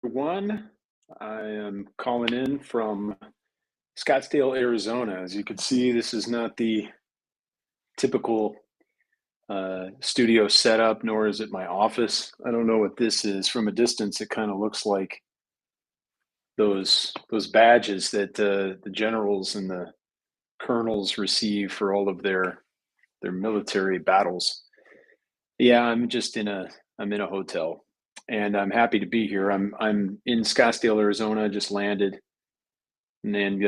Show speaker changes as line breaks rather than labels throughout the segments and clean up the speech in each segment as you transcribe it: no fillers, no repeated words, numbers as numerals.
Everyone. I am calling in from Scottsdale, Arizona. As you can see, this is not the typical studio setup, nor is it my office. I don't know what this is. From a distance, it kind of looks like those badges that the generals and the colonels receive for all of their military battles. Yeah, I'm in a hotel, and I'm happy to be here. I'm in Scottsdale, Arizona. Just landed and then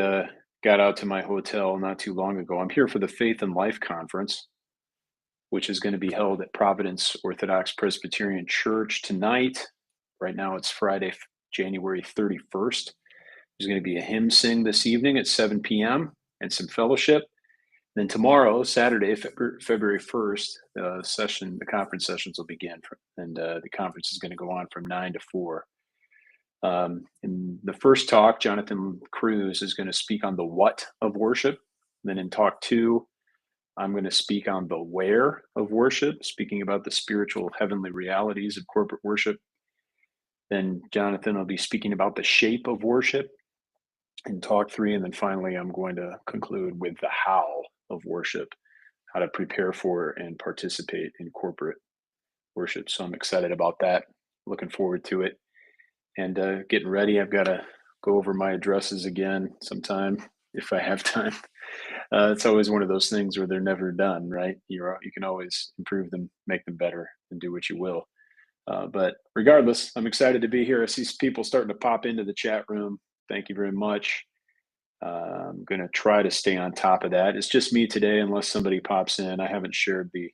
got out to my hotel not too long ago. I'm here for the Faith and Life Conference, which is going to be held at Providence Orthodox Presbyterian Church tonight. Right now it's Friday, January 31st. There's going to be a hymn sing this evening at 7 p.m. and some fellowship. Then tomorrow, Saturday, February 1st, the conference sessions will begin, and the conference is going to go on from 9 to 4. In the first talk, Jonathan Cruz is going to speak on the what of worship. Then in talk 2, I'm going to speak on the where of worship, speaking about the spiritual heavenly realities of corporate worship. Then Jonathan will be speaking about the shape of worship in talk 3. And then finally, I'm going to conclude with the how of worship, how to prepare for and participate in corporate worship. So I'm excited about that. Looking forward to it. And getting ready. I've got to go over my addresses again sometime if I have time. It's always one of those things where they're never done, right? You can always improve them, make them better, and do what you will. But regardless, I'm excited to be here. I see people starting to pop into the chat room. Thank you very much. I'm going to try to stay on top of that. It's just me today, unless somebody pops in. I haven't shared the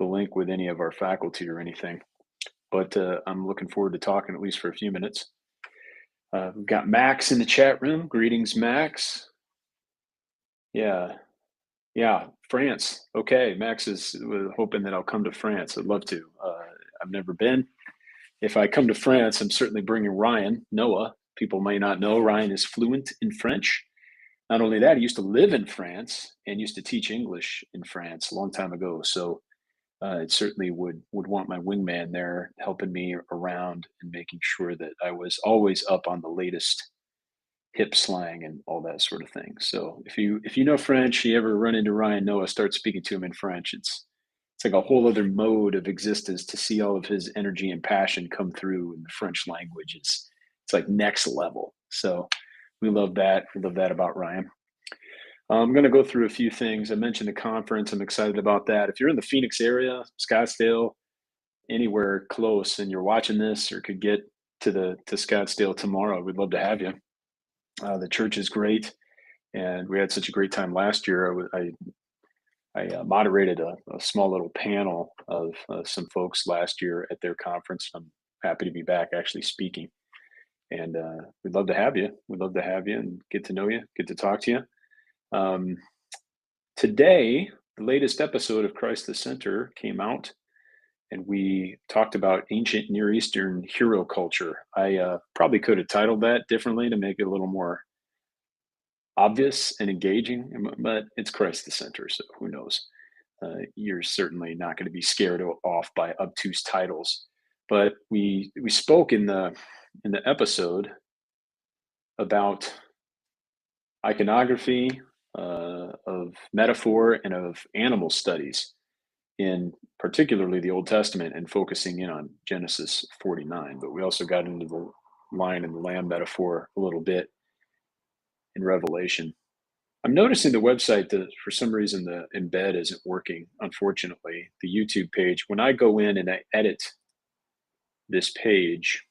link with any of our faculty or anything. But I'm looking forward to talking at least for a few minutes. We've got Max in the chat room. Greetings, Max. Yeah, France. Okay, Max is hoping that I'll come to France. I'd love to. I've never been. If I come to France, I'm certainly bringing Ryan, Noah. People may not know Ryan is fluent in French. Not only that, he used to live in France and used to teach English in France a long time ago. So it certainly would want my wingman there helping me around and making sure that I was always up on the latest hip slang and all that sort of thing. So if you know French, you ever run into Ryan Noah, start speaking to him in French. It's like a whole other mode of existence to see all of his energy and passion come through in the French language. It's like next level. So we love that. We love that about Ryan. I'm going to go through a few things. I mentioned the conference. I'm excited about that. If you're in the Phoenix area, Scottsdale, anywhere close, and you're watching this or could get to Scottsdale tomorrow, we'd love to have you. The church is great, and we had such a great time last year. I moderated a small little panel of some folks last year at their conference. I'm happy to be back actually speaking, and we'd love to have you. We'd love to have you and get to know you, get to talk to you. Today, the latest episode of Christ the Center came out, and we talked about ancient Near Eastern hero culture. I probably could have titled that differently to make it a little more obvious and engaging, but it's Christ the Center, so who knows? You're certainly not going to be scared off by obtuse titles. But we spoke in the episode about iconography, of metaphor, and of animal studies, in particularly the Old Testament, and focusing in on Genesis 49. But we also got into the lion and the lamb metaphor a little bit in Revelation. I'm noticing the website that for some reason the embed isn't working, unfortunately. The YouTube page, when I go in and I edit this page,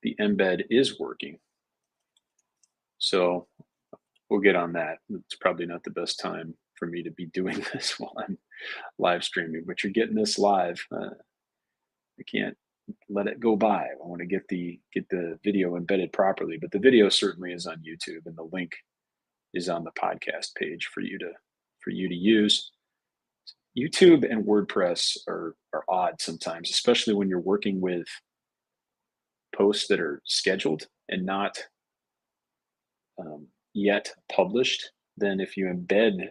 the embed is working. So we'll get on that. It's probably not the best time for me to be doing this while I'm live streaming, but you're getting this live. I can't let it go by. I want to get the video embedded properly, but the video certainly is on YouTube, and the link is on the podcast page for you to use. YouTube and WordPress are odd sometimes, especially when you're working with posts that are scheduled and not yet published. Then if you embed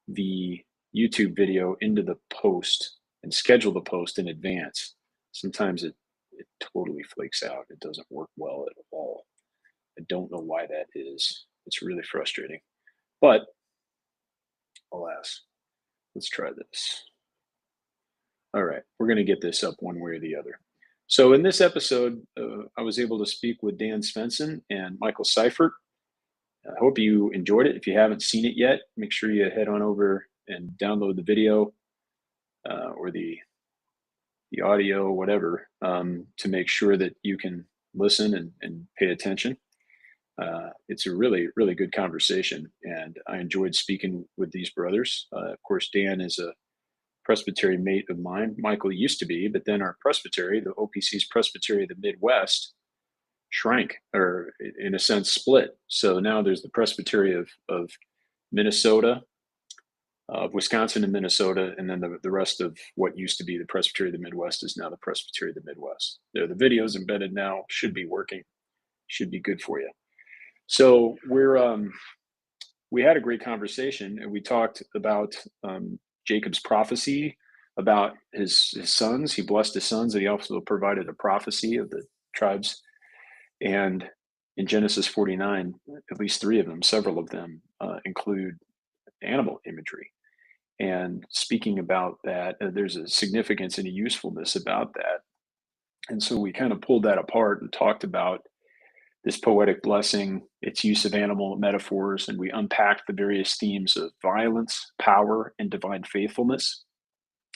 the YouTube video into the post and schedule the post in advance, sometimes it it totally flakes out. It doesn't work well at all. I don't know why that is. It's really frustrating. But alas, let's try this. All right, we're going to get this up one way or the other. So in this episode, I was able to speak with Dan Svensson and Michael Seifert. I hope you enjoyed it. If you haven't seen it yet, make sure you head on over and download the video or the audio, whatever, to make sure that you can listen and pay attention. It's a really, really good conversation, and I enjoyed speaking with these brothers. Of course, Dan is a Presbytery mate of mine. Michael used to be, but then our presbytery, the OPC's Presbytery of the Midwest, shrank, or in a sense split. So now there's the Presbytery of Minnesota, of Wisconsin and Minnesota, and then the rest of what used to be the Presbytery of the Midwest is now the Presbytery of the Midwest. There, the video's embedded now, should be working, should be good for you. So we had a great conversation, and we talked about Jacob's prophecy about his sons. He blessed his sons, and he also provided a prophecy of the tribes. And in Genesis 49, at least three of them, several of them, include animal imagery. And speaking about that, there's a significance and a usefulness about that. And so we kind of pulled that apart and talked about this poetic blessing, its use of animal metaphors, and we unpacked the various themes of violence, power, and divine faithfulness.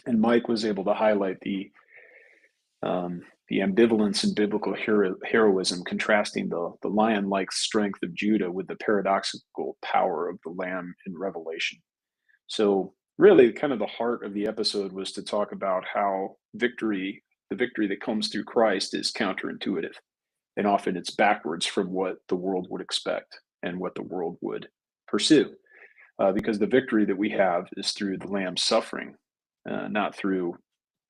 And Mike was able to highlight the ambivalence in biblical heroism, contrasting the lion-like strength of Judah with the paradoxical power of the Lamb in Revelation. So really, kind of the heart of the episode was to talk about how the victory that comes through Christ is counterintuitive. And often it's backwards from what the world would expect and what the world would pursue. Because the victory that we have is through the Lamb's suffering, not through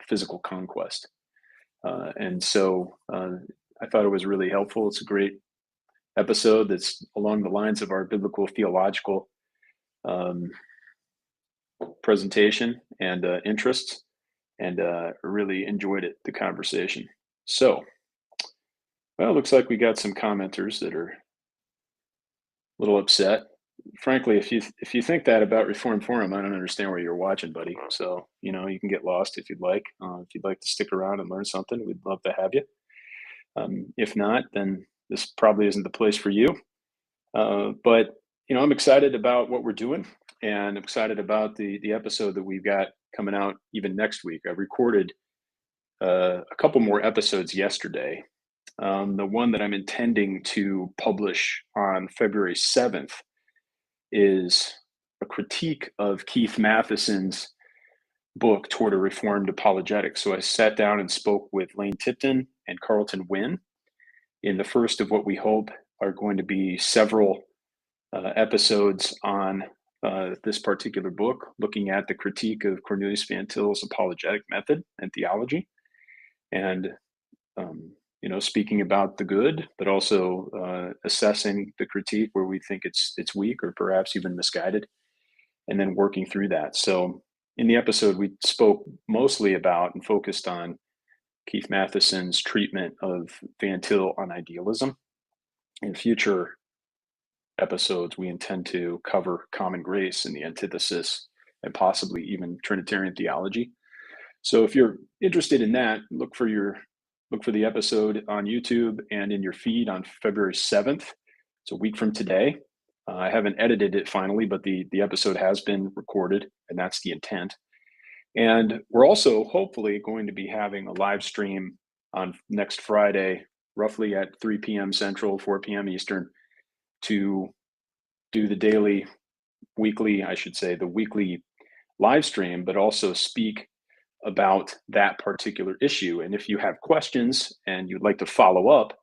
physical conquest. And so I thought it was really helpful. It's a great episode that's along the lines of our biblical theological presentation and interests, and really enjoyed it, the conversation. So, well, it looks like we got some commenters that are a little upset. Frankly, if you think that about Reformed Forum, I don't understand where you're watching, buddy. So, you know, you can get lost if you'd like. If you'd like to stick around and learn something, we'd love to have you. If not, then this probably isn't the place for you. But, you know, I'm excited about what we're doing, and I'm excited about the episode that we've got coming out even next week. I recorded a couple more episodes yesterday. The one that I'm intending to publish on February 7th is a critique of Keith Matheson's book, Toward a Reformed Apologetic. So I sat down and spoke with Lane Tipton and Carlton Wynn in the first of what we hope are going to be several episodes on this particular book, looking at the critique of Cornelius Van Til's apologetic method and theology. And you know, speaking about the good, but also assessing the critique where we think it's weak or perhaps even misguided, and then working through that. So in the episode, we spoke mostly about and focused on Keith Matheson's treatment of Van Til on idealism. In future episodes, we intend to cover common grace and the antithesis, and possibly even Trinitarian theology. So if you're interested in that, look for the episode on YouTube and in your feed on February 7th. It's a week from today. I haven't edited it finally, but the episode has been recorded, and that's the intent. And we're also hopefully going to be having a live stream on next Friday, roughly at 3 p.m. Central, 4 p.m. Eastern, to do the weekly live stream, but also speak about that particular issue. And if you have questions and you'd like to follow up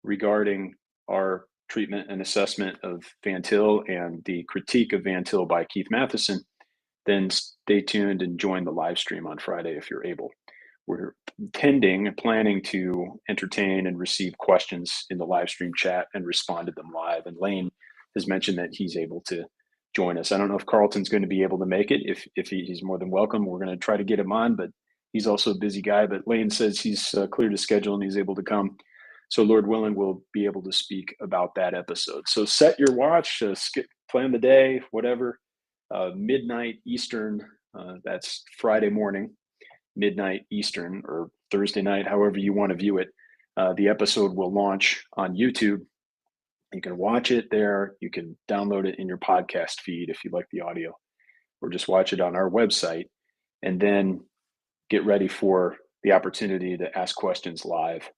regarding our treatment and assessment of Van Til and the critique of Van Til by Keith Matheson, then stay tuned and join the live stream on Friday if you're able. We're planning to entertain and receive questions in the live stream chat and respond to them live. And Lane has mentioned that he's able to join us. I don't know if Carlton's going to be able to make it. If he's more than welcome, we're going to try to get him on, but he's also a busy guy, but Lane says he's cleared his schedule and he's able to come. So Lord willing, we'll be able to speak about that episode. So set your watch, plan the day, whatever, midnight Eastern, that's Friday morning, midnight Eastern, or Thursday night, however you want to view it. The episode will launch on YouTube. You can watch it there. You can download it in your podcast feed if you like the audio, or just watch it on our website, and then get ready for the opportunity to ask questions live,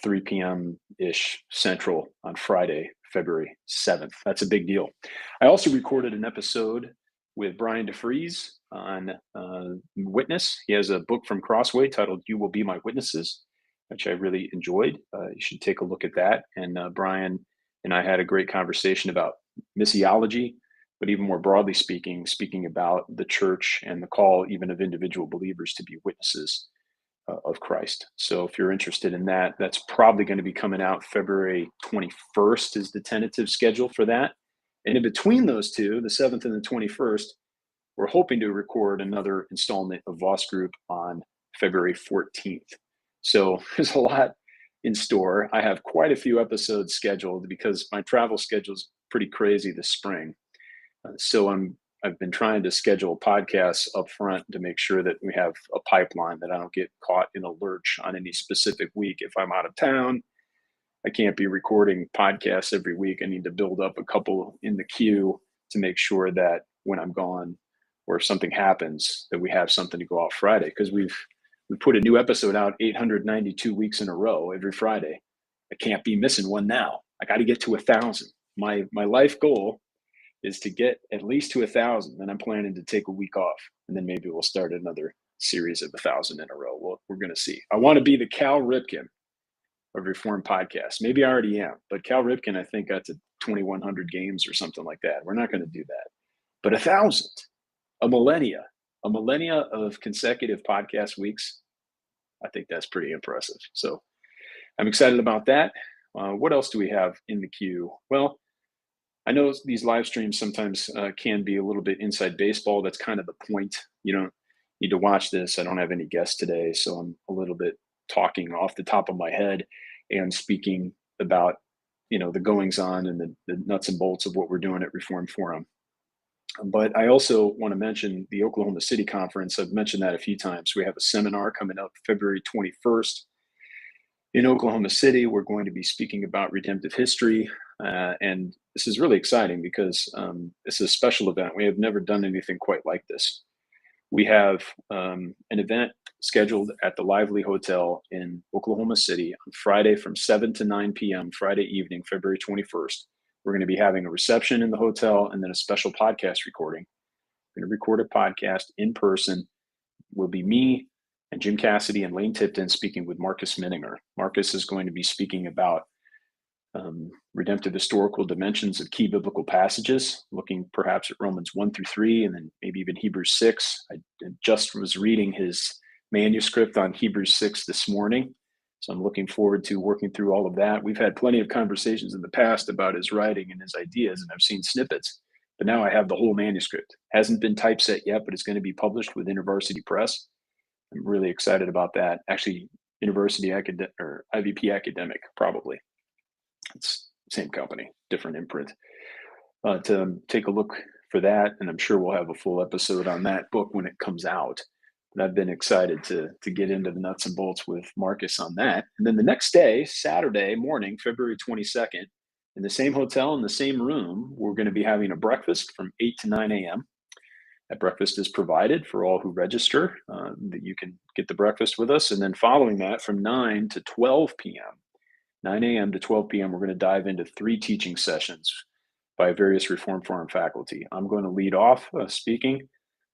3 p.m. ish Central on Friday, February 7th. That's a big deal. I also recorded an episode with Brian DeFries on witness. He has a book from Crossway titled "You Will Be My Witnesses," which I really enjoyed. You should take a look at that. And Brian and I had a great conversation about missiology, but even more broadly speaking about the church and the call even of individual believers to be witnesses of Christ. So if you're interested in that, that's probably going to be coming out February 21st is the tentative schedule for that. And in between those two, the 7th and the 21st, we're hoping to record another installment of Voss Group on February 14th. So there's a lot in store. I have quite a few episodes scheduled because my travel schedule is pretty crazy this spring. So I've been trying to schedule podcasts up front to make sure that we have a pipeline, that I don't get caught in a lurch on any specific week. If I'm out of town, I can't be recording podcasts every week. I need to build up a couple in the queue to make sure that when I'm gone or if something happens, that we have something to go off Friday, because we put a new episode out 892 weeks in a row every Friday. I can't be missing one now. I got to get to 1,000. My life goal is to get at least to 1,000. Then I'm planning to take a week off, and then maybe we'll start another series of 1,000 in a row. Well, we're going to see. I want to be the Cal Ripken of Reformed podcast. Maybe I already am, but Cal Ripken, I think, got to 2,100 games or something like that. We're not going to do that. But 1,000, a millennia of consecutive podcast weeks, I think that's pretty impressive. So I'm excited about that. What else do we have in the queue? Well, I know these live streams sometimes can be a little bit inside baseball. That's kind of the point. You don't need to watch this. I don't have any guests today, so I'm a little bit talking off the top of my head and speaking about, the goings on and the nuts and bolts of what we're doing at Reformed Forum. But I also want to mention the Oklahoma City Conference. I've mentioned that a few times. We have a seminar coming up February 21st in Oklahoma City. We're going to be speaking about redemptive history. And this is really exciting because it's a special event. We have never done anything quite like this. We have an event scheduled at the Lively Hotel in Oklahoma City on Friday from 7 to 9 p.m. Friday evening, February 21st. We're going to be having a reception in the hotel and then a special podcast recording. We're going to record a podcast in person. Will be me and Jim Cassidy and Lane Tipton speaking with Marcus Menninger. Marcus is going to be speaking about redemptive historical dimensions of key biblical passages, looking perhaps at Romans 1-3, and then maybe even Hebrews 6. I just was reading his manuscript on Hebrews 6 this morning, so I'm looking forward to working through all of that. We've had plenty of conversations in the past about his writing and his ideas, and I've seen snippets, but now I have the whole manuscript. Hasn't been typeset yet, but it's going to be published with InterVarsity Press. I'm really excited about that. Actually, University Academic or IVP Academic, probably. It's same company, different imprint. To take a look for that, and I'm sure we'll have a full episode on that book when it comes out. But I've been excited to get into the nuts and bolts with Marcus on that. And then the next day, Saturday morning, February 22nd, in the same hotel, in the same room, we're going to be having a breakfast from 8 to 9 a.m. That breakfast is provided for all who register, that you can get the breakfast with us. And then following that, from 9 to 12 p.m., 9 a.m. to 12 p.m., we're going to dive into 3 teaching sessions by various Reformed Forum faculty. I'm going to lead off speaking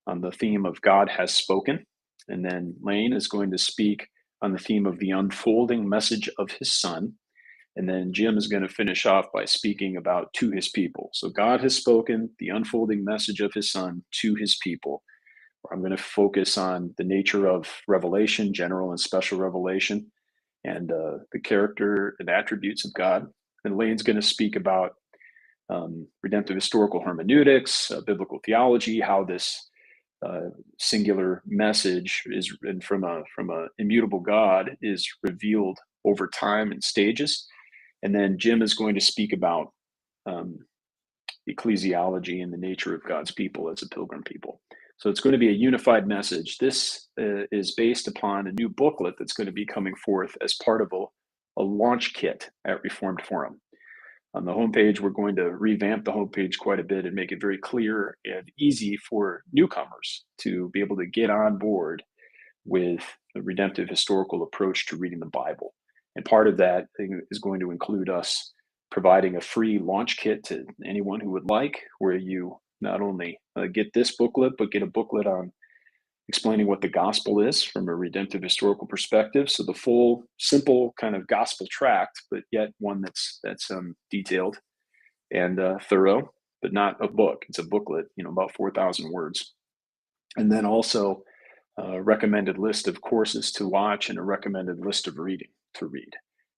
on the theme of God has spoken. And then Lane is going to speak on the theme of the unfolding message of his son. And then Jim is going to finish off by speaking about to his people. So God has spoken, the unfolding message of his son to his people. I'm going to focus on the nature of revelation, general and special revelation, and the character and attributes of God. And Lane's going to speak about redemptive historical hermeneutics, biblical theology, how this singular message is, and from a immutable God, is revealed over time and stages. And then Jim is going to speak about um, ecclesiology and the nature of God's people as a pilgrim people. So it's going to be a unified message. This is based upon a new booklet that's going to be coming forth as part of a launch kit at Reformed Forum. On the homepage, we're going to revamp the homepage quite a bit and make it very clear and easy for newcomers to be able to get on board with a redemptive historical approach to reading the Bible. And part of that thing is going to include us providing a free launch kit to anyone who would like, where you not only get this booklet, but get a booklet on explaining what the gospel is from a redemptive historical perspective. So the full, simple kind of gospel tract, but yet one that's detailed and thorough, but not a book. It's a booklet, about 4,000 words. And then also a recommended list of courses to watch and a recommended list of reading to read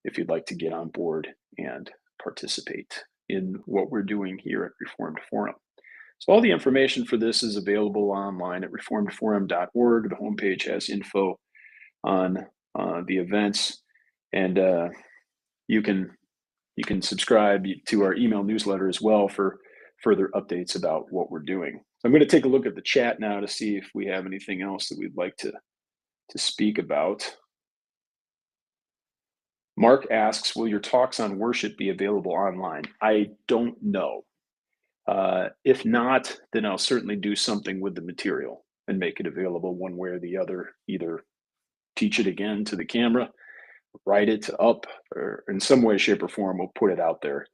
if you'd like to get on board and participate in what we're doing here at Reformed Forum. So all the information for this is available online at reformedforum.org. The homepage has info on the events, and you can subscribe to our email newsletter as well for further updates about what we're doing. So I'm going to take a look at the chat now to see if we have anything else that we'd like to speak about. Mark asks, will your talks on worship be available online? I don't know. If not, then I'll certainly do something with the material and make it available one way or the other, either teach it again to the camera, write it up, or in some way, shape, or form, we'll put it out there.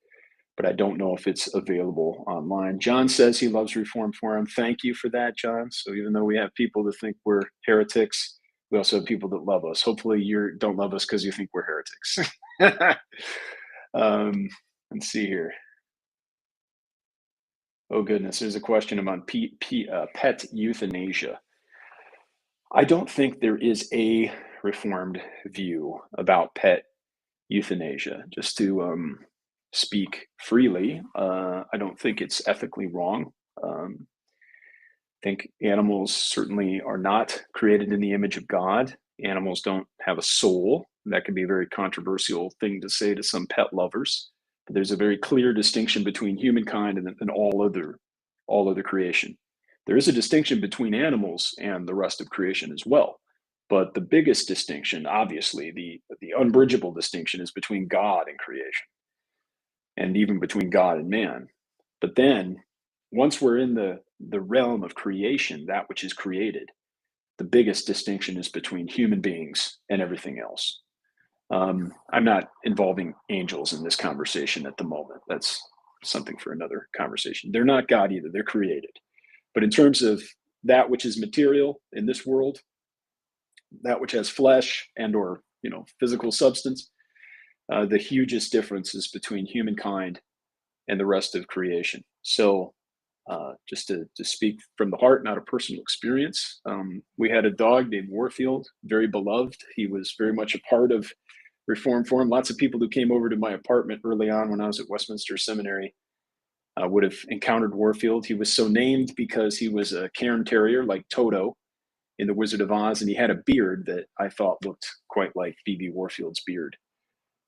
But I don't know if it's available online. John says he loves Reformed Forum. Thank you for that, John. So even though we have people that think we're heretics, we also have people that love us. Hopefully you don't love us because you think we're heretics. Let's see here. Oh goodness, there's a question about pet euthanasia. I don't think there is a Reformed view about pet euthanasia. Just to speak freely, I don't think it's ethically wrong. I think animals certainly are not created in the image of God. Animals don't have a soul. That can be a very controversial thing to say to some pet lovers. But there's a very clear distinction between humankind and all other creation. There is a distinction between animals and the rest of creation as well. But the biggest distinction, obviously, the unbridgeable distinction, is between God and creation, and even between God and man. But then, once we're in the realm of creation, that which is created, the biggest distinction is between human beings and everything else. I'm not involving angels in this conversation at the moment. That's something for another conversation. They're not God either. They're created. But in terms of that which is material in this world, that which has flesh and or physical substance, the hugest difference is between humankind and the rest of creation. So just to speak from the heart, not a personal experience, we had a dog named Warfield, very beloved. He was very much a part of Reformed Forum. Lots of people who came over to my apartment early on when I was at Westminster Seminary would have encountered Warfield. He was so named because he was a Cairn Terrier like Toto in The Wizard of Oz, and he had a beard that I thought looked quite like B.B. Warfield's beard.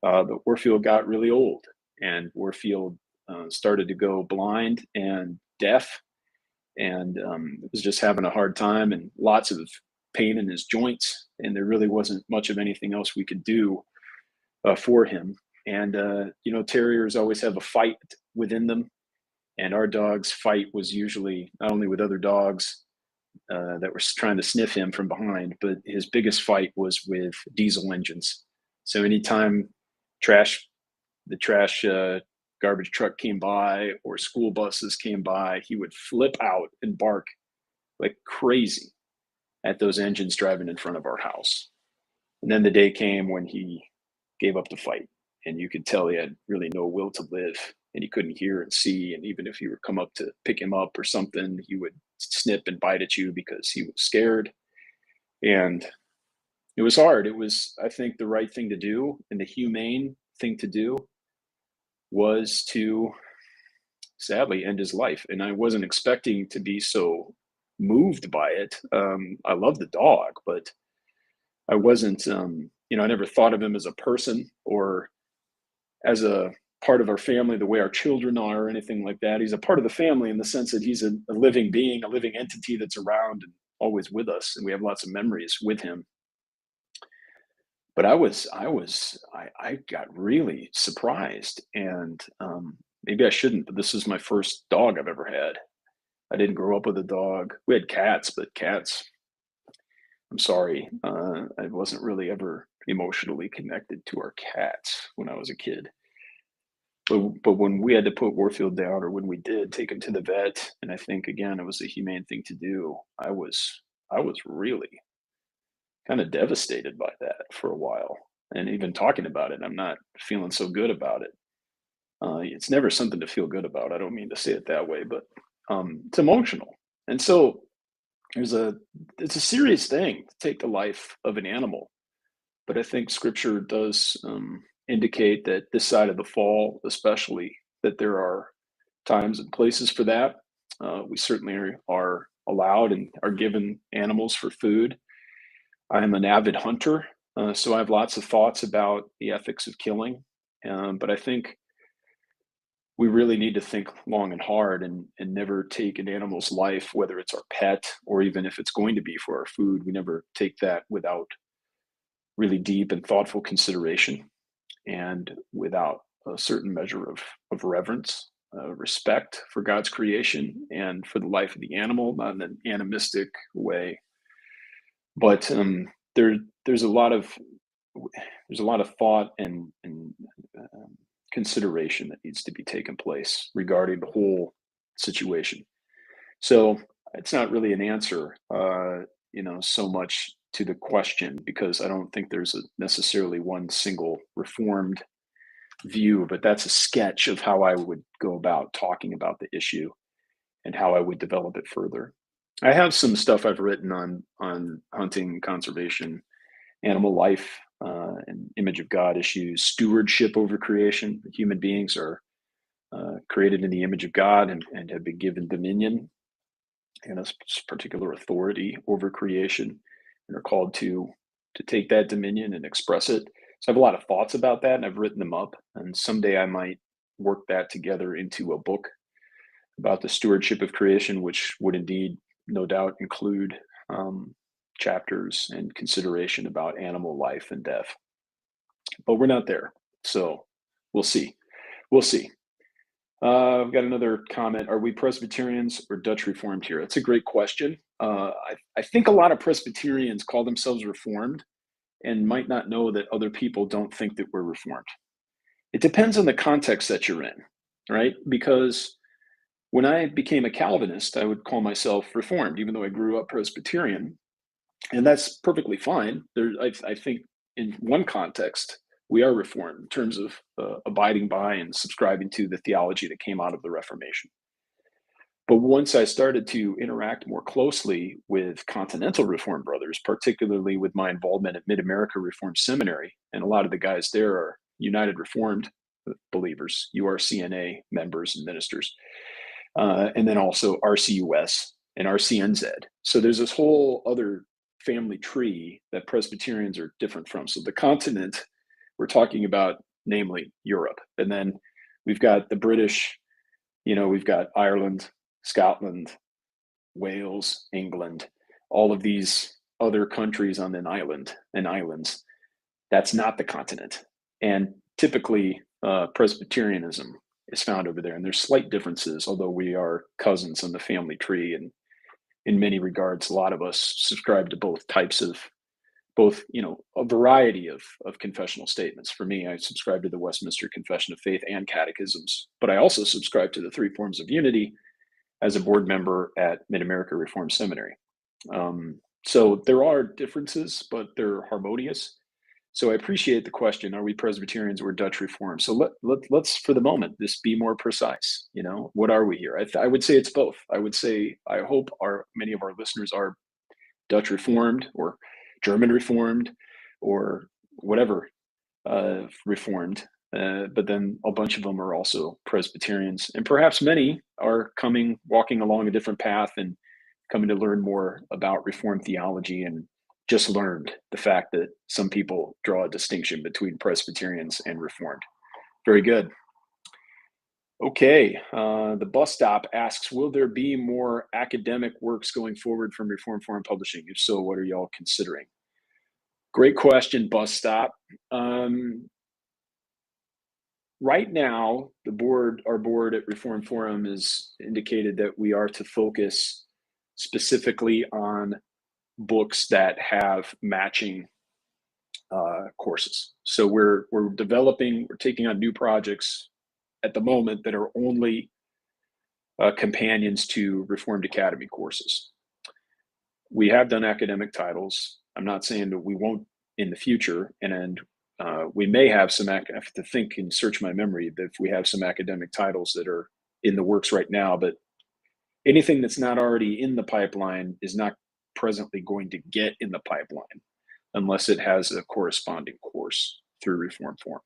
But Warfield got really old, and Warfield started to go blind and deaf, and was just having a hard time and lots of pain in his joints, and there really wasn't much of anything else we could do for him. And terriers always have a fight within them, and our dog's fight was usually not only with other dogs that were trying to sniff him from behind, but his biggest fight was with diesel engines. So anytime the trash garbage truck came by or school buses came by, he would flip out and bark like crazy at those engines driving in front of our house. And then the day came when he gave up the fight, and you could tell he had really no will to live, and he couldn't hear and see. And even if you were come up to pick him up or something, he would snip and bite at you because he was scared. And it was hard. It was, I think, the right thing to do, and the humane thing to do was to sadly end his life. And I wasn't expecting to be so moved by it. I love the dog, but I wasn't, I never thought of him as a person or as a part of our family the way our children are or anything like that. He's a part of the family in the sense that he's a living being, a living entity that's around and always with us, and we have lots of memories with him. But I got really surprised, and maybe I shouldn't, but this is my first dog I've ever had. I didn't grow up with a dog. We had cats, but cats, I'm sorry, I wasn't really ever emotionally connected to our cats when I was a kid. But when we had to put Warfield down, or when we did take him to the vet, and I think again it was a humane thing to do, I was really kind of devastated by that for a while. And even talking about it, I'm not feeling so good about it. It's never something to feel good about. I don't mean to say it that way, but it's emotional. And so there's a it's a serious thing to take the life of an animal. But I think Scripture does indicate that this side of the fall, especially, that there are times and places for that. We certainly are allowed and are given animals for food. I am an avid hunter, so I have lots of thoughts about the ethics of killing. But I think we really need to think long and hard and never take an animal's life, whether it's our pet or even if it's going to be for our food. We never take that without really deep and thoughtful consideration and without a certain measure of reverence, respect for God's creation and for the life of the animal, not in an animistic way. But there, there's a lot of there's a lot of thought and consideration that needs to be taken place regarding the whole situation. So it's not really an answer, so much to the question, because I don't think there's necessarily one single reformed view, but that's a sketch of how I would go about talking about the issue and how I would develop it further. I have some stuff I've written on hunting, conservation, animal life, and image of God issues, stewardship over creation. Human beings are created in the image of God and have been given dominion and a particular authority over creation, and are called to take that dominion and express it. So I have a lot of thoughts about that, and I've written them up. And someday I might work that together into a book about the stewardship of creation, which would indeed, no doubt, include chapters and consideration about animal life and death. But we're not there, so we'll see. We'll see. I've got another comment. Are we Presbyterians or Dutch Reformed here? That's a great question. I think a lot of Presbyterians call themselves Reformed and might not know that other people don't think that we're Reformed. It depends on the context that you're in, right? Because when I became a Calvinist, I would call myself Reformed, even though I grew up Presbyterian. And that's perfectly fine. I think in one context, we are Reformed in terms of abiding by and subscribing to the theology that came out of the Reformation. But once I started to interact more closely with Continental Reformed brothers, particularly with my involvement at Mid America Reformed Seminary, and a lot of the guys there are United Reformed believers, URCNA members and ministers, and then also RCUS and RCNZ. So there's this whole other family tree that Presbyterians are different from. So the continent we're talking about, namely Europe, and then we've got the British, we've got Ireland, Scotland, Wales, England, all of these other countries on an island and islands. That's not the continent. And typically, Presbyterianism is found over there. And there's slight differences, although we are cousins on the family tree. And in many regards, a lot of us subscribe to both types of a variety of confessional statements. For me, I subscribe to the Westminster Confession of Faith and catechisms, but I also subscribe to the three forms of unity as a board member at Mid America Reformed Seminary. So there are differences, but they're harmonious. So I appreciate the question: are we Presbyterians or Dutch Reformed? So let's for the moment just be more precise. What are we here? I would say it's both. I would say I hope many of our listeners are Dutch Reformed or German Reformed or whatever Reformed. But then a bunch of them are also Presbyterians, and perhaps many are walking along a different path and coming to learn more about Reformed theology, and just learned the fact that some people draw a distinction between Presbyterians and Reformed. Very good. Okay, the bus stop asks, will there be more academic works going forward from Reformed Forum Publishing? If so, what are y'all considering? Great question, bus stop. Right now, our board at Reformed Forum has indicated that we are to focus specifically on books that have matching courses. So we're taking on new projects at the moment that are only companions to Reformed Academy courses. We have done academic titles. I'm not saying that we won't in the future, and we may have some. I have to think and search my memory that if we have some academic titles that are in the works right now, but anything that's not already in the pipeline is not presently going to get in the pipeline unless it has a corresponding course through Reformed Forum.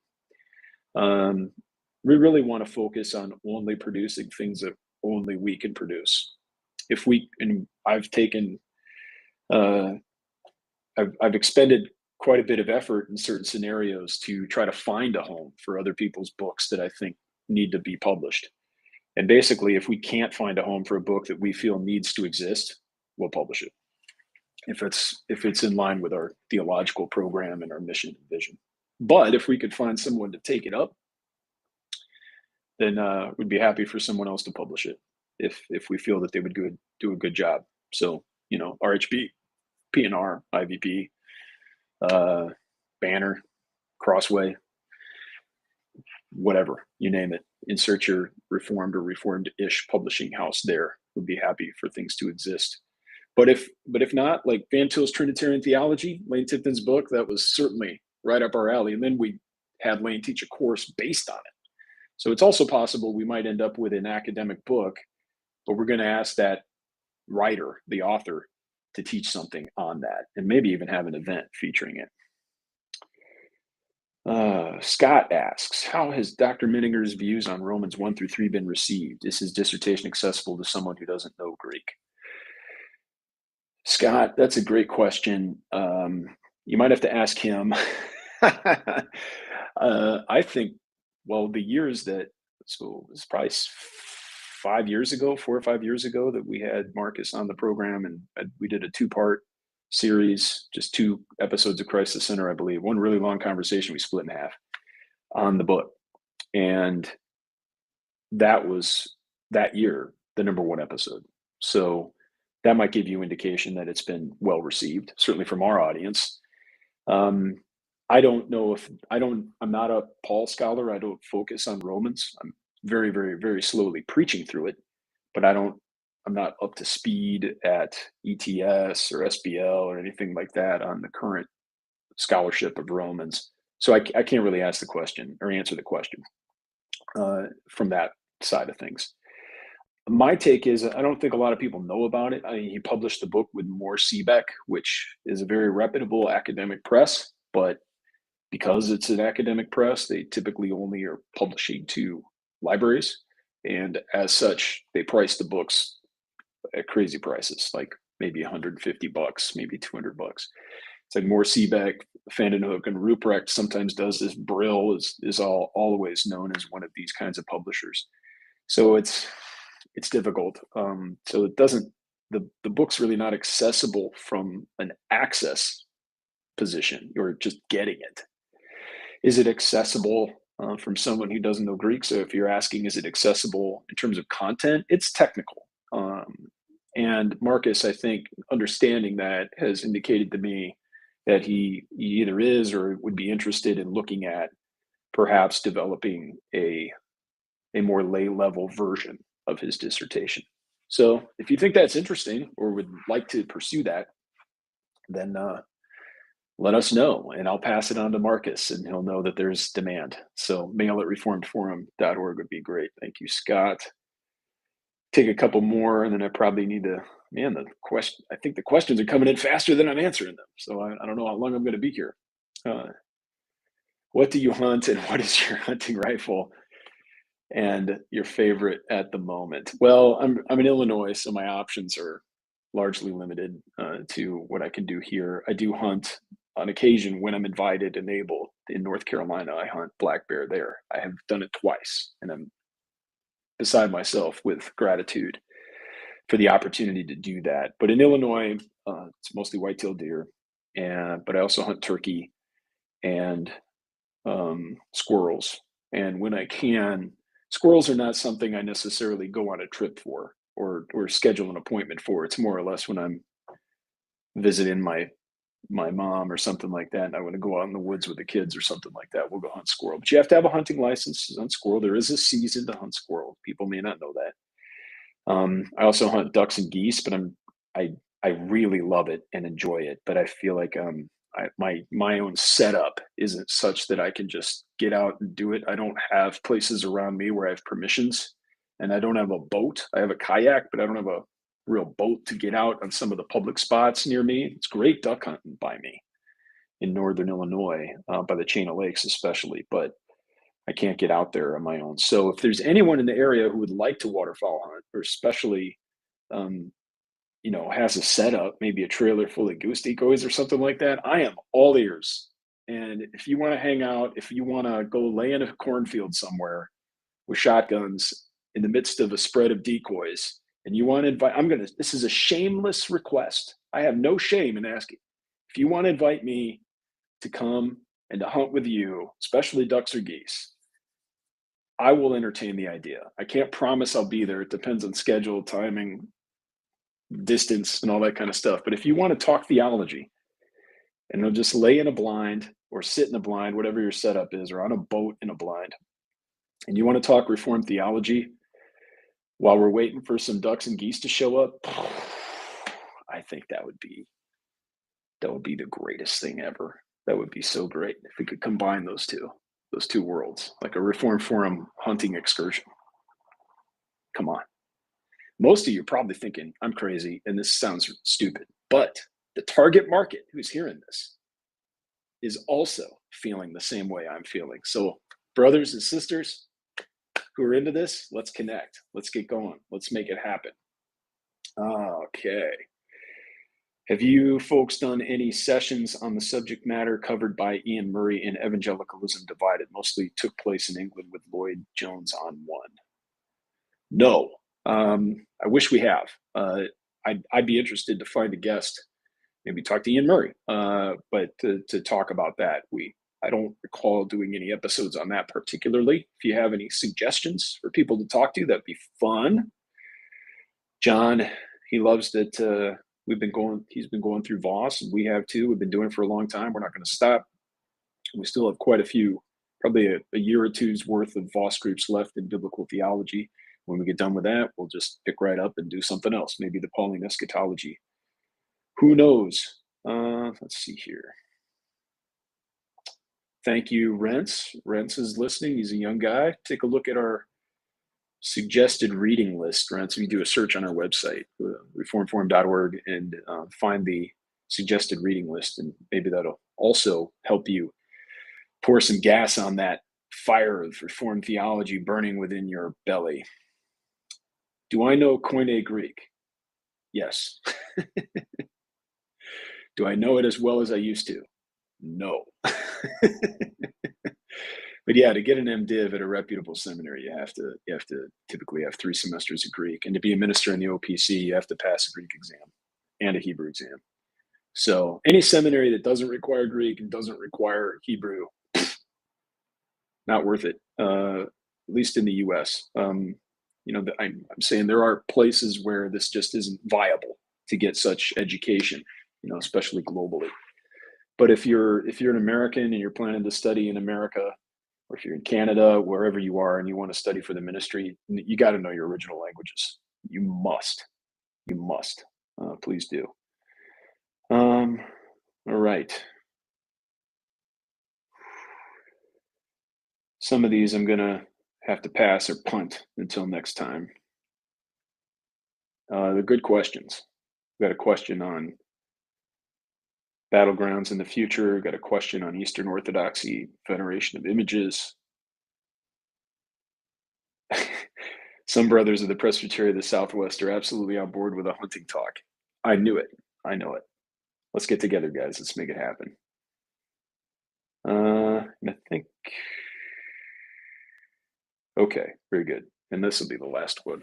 We really want to focus on only producing things that only we can produce. And I've taken, I've expended quite a bit of effort in certain scenarios to try to find a home for other people's books that I think need to be published. And basically, if we can't find a home for a book that we feel needs to exist, we'll publish it. If it's in line with our theological program and our mission and vision. But if we could find someone to take it up, then we'd be happy for someone else to publish it if we feel that they would do a good job. So, RHB, P&R, IVP, Banner, Crossway, whatever, you name it. Insert your Reformed or Reformed-ish publishing house there. We'd be happy for things to exist. But if not, like Van Til's Trinitarian Theology, Lane Tipton's book, that was certainly right up our alley. And then we had Lane teach a course based on it. So it's also possible we might end up with an academic book, but we're going to ask that writer, the author, to teach something on that, and maybe even have an event featuring it. Scott asks, how has Dr. Minninger's views on Romans 1-3 been received? Is his dissertation accessible to someone who doesn't know Greek? Scott, that's a great question. You might have to ask him. I think, the years so it was probably 4 or 5 years ago that we had Marcus on the program, and we did a 2-part series, just 2 episodes of Christ the Center, I believe. One really long conversation we split in half on the book. And that was that year, the number 1 episode. So that might give you indication that it's been well received, certainly from our audience. I don't know I'm not a Paul scholar. I don't focus on Romans. I'm very, very, very slowly preaching through it, but I'm not up to speed at ETS or SBL or anything like that on the current scholarship of Romans. So I can't really ask the question or answer the question from that side of things. My take is I don't think a lot of people know about it. He published the book with Moore Seebeck, which is a very reputable academic press, but because it's an academic press, they typically only are publishing to libraries. And as such, they price the books at crazy prices, like maybe $150, maybe $200. It's like Moore Seebeck, Vandenhoek, and Ruprecht sometimes does this. Brill is always known as one of these kinds of publishers. So it's difficult. So it doesn't, the book's really not accessible from an access position or just getting it. Is it accessible from someone who doesn't know Greek? So if you're asking, is it accessible in terms of content? It's technical. And Marcus, I think, understanding that, has indicated to me that he either is or would be interested in looking at perhaps developing a more lay level version of his dissertation. So if you think that's interesting or would like to pursue that, then let us know, and I'll pass it on to Marcus, and he'll know that there's demand. So mail at reformedforum.org would be great. Thank you, Scott. Take a couple more, and then I probably need to, I think the questions are coming in faster than I'm answering them. So I don't know how long I'm going to be here. What do you hunt, and what is your hunting rifle and your favorite at the moment? Well, I'm in Illinois, so my options are largely limited to what I can do here. I do hunt on occasion when I'm invited and able. In North Carolina, I hunt black bear there. I have done it twice, and I'm beside myself with gratitude for the opportunity to do that. But in Illinois, it's mostly white-tailed deer, and but I also hunt turkey and squirrels. And when I can, squirrels are not something I necessarily go on a trip for or schedule an appointment for. It's more or less when I'm visiting my mom or something like that, and I want to go out in the woods with the kids or something like that. We'll go hunt squirrel. But you have to have a hunting license to hunt squirrel. There is a season to hunt squirrel. People may not know that. I also hunt ducks and geese, but I I really love it and enjoy it. But I feel like my own setup isn't such that I can just get out and do it. I don't have places around me where I have permissions, and I don't have a boat. I have a kayak, but I don't have a real boat to get out on some of the public spots near me. It's great duck hunting by me in northern Illinois, by the chain of lakes especially, but I can't get out there on my own. So if there's anyone in the area who would like to waterfowl hunt, or especially um, has a setup, maybe a trailer full of goose decoys or something like that, I am all ears. And if you want to hang out, if you want to go lay in a cornfield somewhere with shotguns in the midst of a spread of decoys, and you want to invite, this is a shameless request. I have no shame in asking. If you want to invite me to come and to hunt with you, especially ducks or geese, I will entertain the idea. I can't promise I'll be there. It depends on schedule, timing, distance, and all that kind of stuff. But if you want to talk theology and they'll just lay in a blind or sit in a blind, whatever your setup is, or on a boat in a blind, and you want to talk Reformed theology while we're waiting for some ducks and geese to show up, I think that would be the greatest thing ever. That would be so great if we could combine those two worlds, like a Reformed Forum hunting excursion. Come on. Most of you are probably thinking I'm crazy and this sounds stupid, but the target market who's hearing this is also feeling the same way I'm feeling. So, brothers and sisters who are into this, let's connect. Let's get going. Let's make it happen. Okay. Have you folks done any sessions on the subject matter covered by Ian Murray in Evangelicalism Divided? Mostly took place in England with Lloyd Jones on one. No, I wish we have. I'd be interested to find a guest, maybe talk to Ian Murray, but to talk about that. I don't recall doing any episodes on that particularly. If you have any suggestions for people to talk to, that'd be fun. John, he loves that he's been going through Voss, and we have too. We've been doing it for a long time. We're not going to stop. We still have quite a few, probably a year or two's worth of Voss groups left in biblical theology. When we get done with that, we'll just pick right up and do something else, maybe the Pauline eschatology. Who knows? Let's see here. Thank you, Rents. Rents is listening. He's a young guy. Take a look at our suggested reading list, Rents. We do a search on our website, reformforum.org, and find the suggested reading list, and maybe that'll also help you pour some gas on that fire of Reformed theology burning within your belly. Do I know Koine Greek? Yes. Do I know it as well as I used to? No. But yeah, to get an MDiv at a reputable seminary, you have to typically have 3 semesters of Greek, and to be a minister in the OPC, you have to pass a Greek exam and a Hebrew exam. So any seminary that doesn't require Greek and doesn't require Hebrew, not worth it. At least in the U.S. I'm saying there are places where this just isn't viable to get such education, especially globally. But if you're an American and you're planning to study in America, or if you're in Canada, wherever you are, and you want to study for the ministry, you got to know your original languages. You must. Please do. All right. Some of these I'm going to have to pass or punt until next time. They're good questions. We've got a question on battlegrounds in the future. We've got a question on Eastern Orthodoxy, veneration of images. Some brothers of the Presbytery of the Southwest are absolutely on board with a hunting talk. I knew it. I know it. Let's get together, guys. Let's make it happen. And I think, okay, very good. And this will be the last one.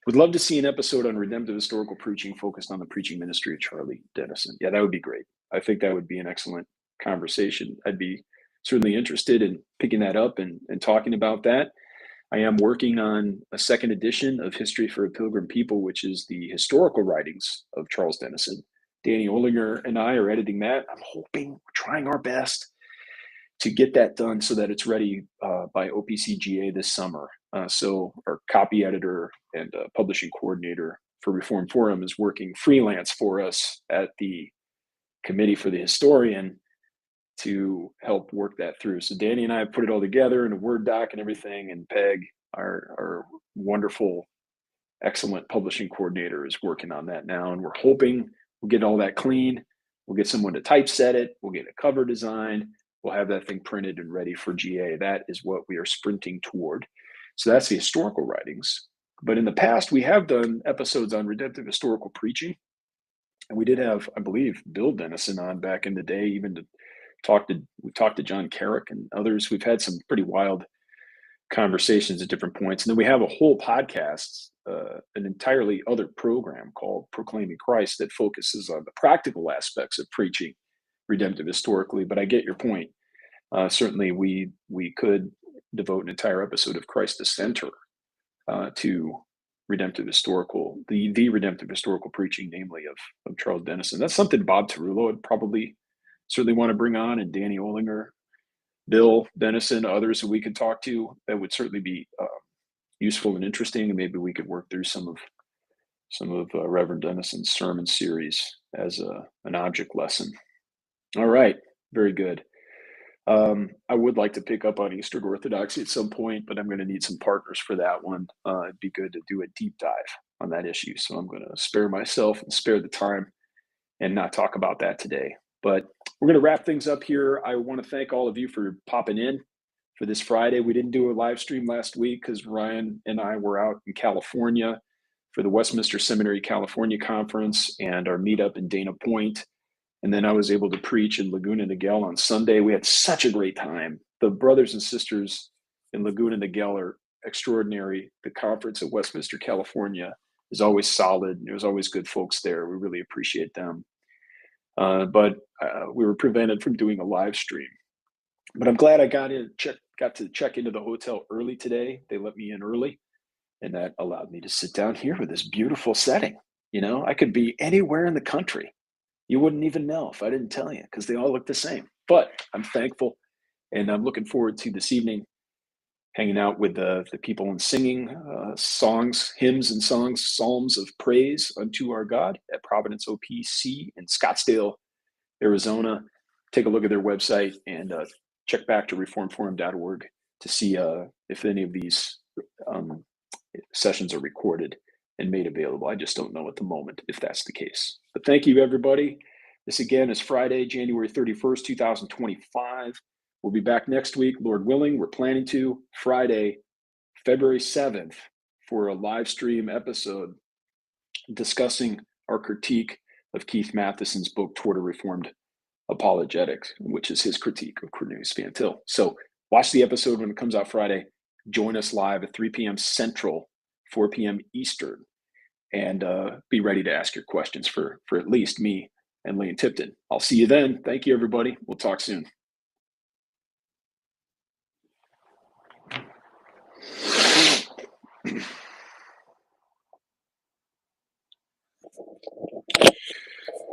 Would love to see an episode on redemptive historical preaching focused on the preaching ministry of Charlie Dennison. Yeah, that would be great. I think that would be an excellent conversation. I'd be certainly interested in picking that up and talking about that. I am working on a second edition of History for a Pilgrim People, which is the historical writings of Charles Dennison. Danny Olinger and I are editing that. I'm hoping, we're trying our best to get that done so that it's ready by OPCGA this summer. So our copy editor and publishing coordinator for Reformed Forum is working freelance for us at the Committee for the Historian to help work that through. So Danny and I have put it all together in a Word doc and everything, and Peg, our wonderful, excellent publishing coordinator, is working on that now, and we're hoping we'll get all that clean. We'll get someone to typeset it. We'll get a cover designed. We'll have that thing printed and ready for GA. That is what we are sprinting toward. So that's the historical writings. But in the past, we have done episodes on redemptive historical preaching. And we did have, I believe, Bill Dennison on back in the day, even to we talked to John Carrick and others. We've had some pretty wild conversations at different points. And then we have a whole podcast, an entirely other program called Proclaiming Christ that focuses on the practical aspects of preaching redemptive historically. But I get your point. Certainly we could devote an entire episode of Christ the Center to redemptive historical, the redemptive historical preaching, namely of Charles Dennison. That's something Bob Tarullo would probably certainly want to bring on, and Danny Olinger, Bill Dennison, others that we could talk to. That would certainly be useful and interesting, and maybe we could work through some of Reverend Dennison's sermon series as an object lesson. All right, very good. I would like to pick up on Eastern Orthodoxy at some point, but I'm going to need some partners for that one. It'd be good to do a deep dive on that issue, so I'm going to spare myself and spare the time and not talk about that today. But we're going to wrap things up here. I want to thank all of you for popping in for this Friday. We didn't do a live stream last week because Ryan and I were out in California for the Westminster Seminary California Conference and our meetup in Dana Point. And then I was able to preach in Laguna Niguel on Sunday. We had such a great time. The brothers and sisters in Laguna Niguel are extraordinary. The conference at Westminster, California is always solid. There's always good folks there. We really appreciate them. But we were prevented from doing a live stream. But I'm glad I got to check into the hotel early today. They let me in early, and that allowed me to sit down here with this beautiful setting. You know, I could be anywhere in the country. You wouldn't even know if I didn't tell you, because they all look the same. But I'm thankful, and I'm looking forward to this evening hanging out with the people and singing songs, hymns and songs, psalms of praise unto our God at Providence OPC in Scottsdale, Arizona. Take a look at their website and check back to reformedforum.org to see if any of these sessions are recorded and made available. I just don't know at the moment if that's the case. But thank you, everybody. This again is Friday, January 31st, 2025. We'll be back next week, Lord willing. We're planning to Friday, February 7th, for a live stream episode discussing our critique of Keith Matheson's book, Toward a Reformed Apologetics, which is his critique of Cornelius Van Til. So watch the episode when it comes out Friday. Join us live at 3 p.m. Central, 4 p.m. Eastern, and be ready to ask your questions for at least me and Lane Tipton. I'll see you then. Thank you, everybody. We'll talk soon.